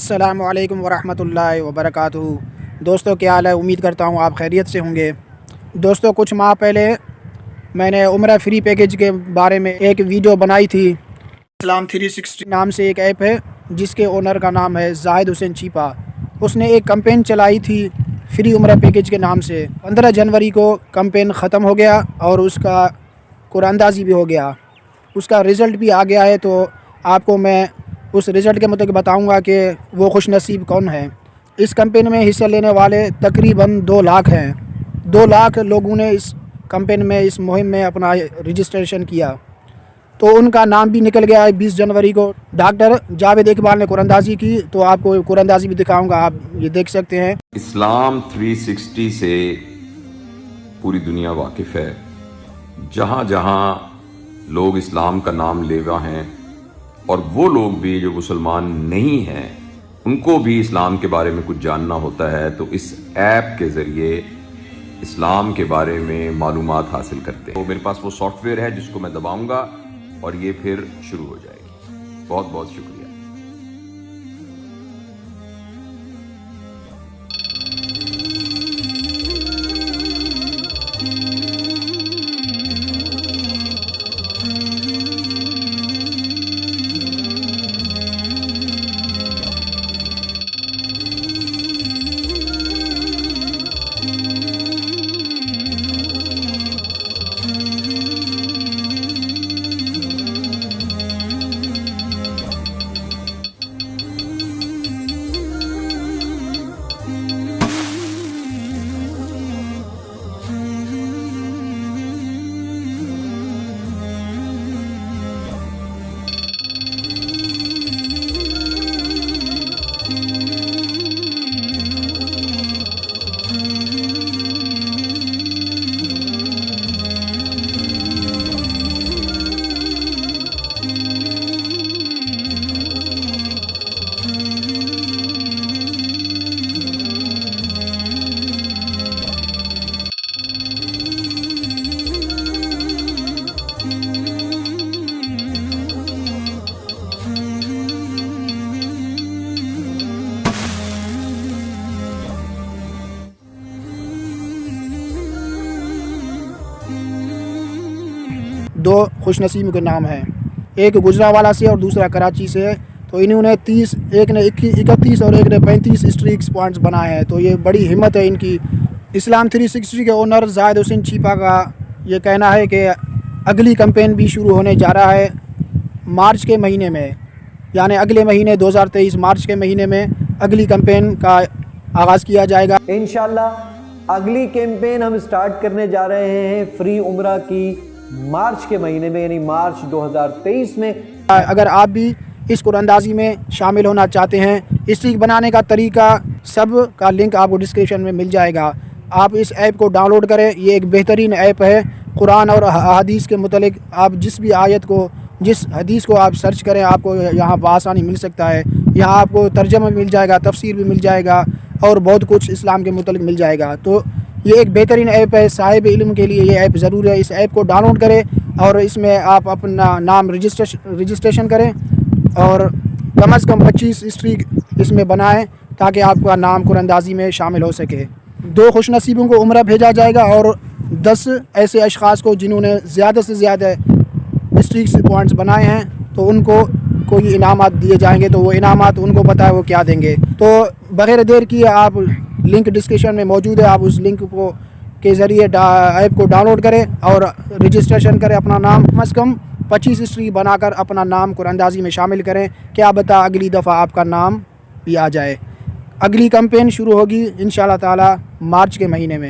अस्सलामु अलैकुम वरहमतुल्लाहि वबरकातुहू। दोस्तों क्या हाल है, उम्मीद करता हूँ आप खैरियत से होंगे। दोस्तों कुछ माह पहले मैंने उम्रा फ्री पैकेज के बारे में एक वीडियो बनाई थी। इस्लाम 360 नाम से एक ऐप है जिसके ओनर का नाम है जाहिद हुसैन चीपा। उसने एक कैंपेन चलाई थी फ्री उम्रा पैकेज के नाम से। 15 जनवरी को कैंपेन ख़त्म हो गया और उसका कुरानंदाज़ी भी हो गया। उसका रिज़ल्ट भी आ गया है, तो आपको मैं उस रिज़ल्ट के मतलब बताऊंगा कि वो खुश नसीब कौन है। इस कैंपेन में हिस्सा लेने वाले तकरीबन 2 लाख हैं। 2 लाख लोगों ने इस कैंपेन में, इस मुहिम में अपना रजिस्ट्रेशन किया, तो उनका नाम भी निकल गया है। 20 जनवरी को डॉक्टर जावेद इकबाल ने कुरानंदाज़ी की, तो आपको कुरानंदाज़ी भी दिखाऊंगा, आप ये देख सकते हैं। इस्लाम 360 से पूरी दुनिया वाकिफ़ है। जहाँ जहाँ लोग इस्लाम का नाम लेवा हैं और वो लोग भी जो मुसलमान नहीं हैं, उनको भी इस्लाम के बारे में कुछ जानना होता है, तो इस ऐप के ज़रिए इस्लाम के बारे में मालूमात हासिल करते हैं। तो मेरे पास वो सॉफ्टवेयर है जिसको मैं दबाऊंगा और ये फिर शुरू हो जाएगी। बहुत बहुत शुक्रिया। दो खुशनसीब के नाम हैं, एक गुजरावाला से और दूसरा कराची से। तो इन्होंने 30, एक ने 31 और एक ने 35 स्ट्रीक्स पॉइंट्स बनाए हैं। तो ये बड़ी हिम्मत है इनकी। इस्लाम 360 के ओनर जाहिद हुसैन चीपा का ये कहना है कि अगली कैंपेन भी शुरू होने जा रहा है मार्च के महीने में, यानी अगले महीने 2023 मार्च के महीने में अगली कैंपेन का आगाज़ किया जाएगा। इंशाल्लाह अगली कैंपेन हम स्टार्ट करने जा रहे हैं फ्री उम्रा की मार्च के महीने में, यानी मार्च 2023 में। अगर आप भी इस कुरानंदाज़ी में शामिल होना चाहते हैं, स्ट्रीक बनाने का तरीका सब का लिंक आपको डिस्क्रिप्शन में मिल जाएगा। आप इस ऐप को डाउनलोड करें, ये एक बेहतरीन ऐप है। कुरान और हदीस के मुतालिक आप जिस भी आयत को, जिस हदीस को आप सर्च करें, आपको यहाँ बआसानी मिल सकता है। यहाँ आपको तर्जमा भी मिल जाएगा, तफसीर भी मिल जाएगा और बहुत कुछ इस्लाम के मुतालिक मिल जाएगा। तो ये एक बेहतरीन ऐप है, साहिब इल्म के लिए ये ऐप ज़रूर है। इस ऐप को डाउनलोड करें और इसमें आप अपना नाम रजिस्ट्रेशन करें और कम से कम 25 स्ट्रीक इसमें बनाएं ताकि आपका नाम कुरानंदाज़ी में शामिल हो सके। 2 खुशनसीबों को उम्रा भेजा जाएगा और 10 ऐसे अशख़ास को जिन्होंने ज़्यादा से ज़्यादा स्ट्रीक्स पॉइंट्स बनाए हैं, तो उनको कोई इनामात दिए जाएंगे। तो वो इनामात उनको पता है वो क्या देंगे। तो बग़ैर देर किए आप, लिंक डिस्क्रिप्शन में मौजूद है, आप उस लिंक को के ज़रिए ऐप को डाउनलोड करें और रजिस्ट्रेशन करें। अपना नाम कम से कम 25 स्ट्रीक बनाकर अपना नाम कुरानंदाज़ी में शामिल करें। क्या बता अगली दफ़ा आपका नाम भी आ जाए। अगली कैंपेन शुरू होगी इंशाअल्लाह ताला मार्च के महीने में।